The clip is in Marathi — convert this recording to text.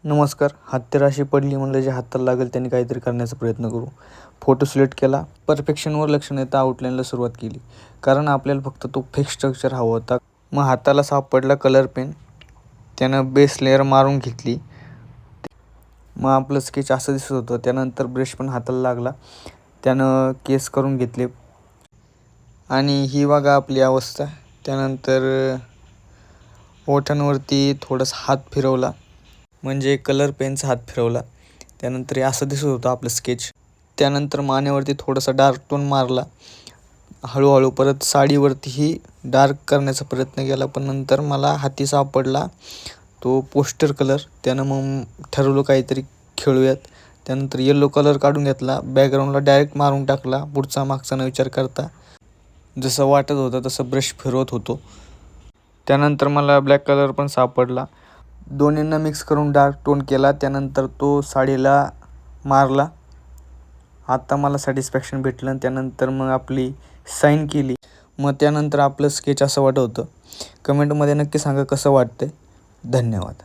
नमस्कार. हात्यराशी पडली म्हणलं जे हाताला लागेल त्यांनी काहीतरी करण्याचा प्रयत्न करू. फोटो सिलेक्ट केला. परफेक्शनवर लक्ष न देता आउटलाईनला सुरुवात केली. कारण आपल्याला फक्त तो फिक्स स्ट्रक्चर हवा होता. मग हाताला सापडला कलर पेन. त्यानं बेस लेअर मारून घेतली. मग आपलं स्केच असं दिसत होतं. त्यानंतर ब्रश पण हाताला लागला. त्यानं केस करून घेतले. आणि ही बघा आपली अवस्था. त्यानंतर ओठांवरती थोडासा हात फिरवला. म्हणजे कलर पेनचा हात फिरवला. त्यानंतर हे असं दिसत होतं आपलं स्केच. त्यानंतर मानेवरती थोडासा डार्क टोन मारला. हळूहळू परत साडीवरतीही डार्क करण्याचा प्रयत्न केला. पण नंतर मला हाती सापडला तो पोस्टर कलर. त्यानं मग ठरवलं काहीतरी खेळूयात. त्यानंतर येलो कलर काढून घेतला. बॅकग्राऊंडला डायरेक्ट मारून टाकला पुढचा मागचा न विचार करता. जसं वाटत होतं तसं ब्रश फिरवत होतो. त्यानंतर मला ब्लॅक कलर पण सापडला. दोन्हींना मिक्स करून डार्क टोन केला. त्यानंतर तो साडीला मारला. आता मला सॅटिस्फॅक्शन भेटलं. आणि त्यानंतर मग आपली साईन केली. मग त्यानंतर आपलं स्केच असं वाटत होतं. कमेंटमध्ये नक्की सांगा कसं वाटतं आहे. धन्यवाद.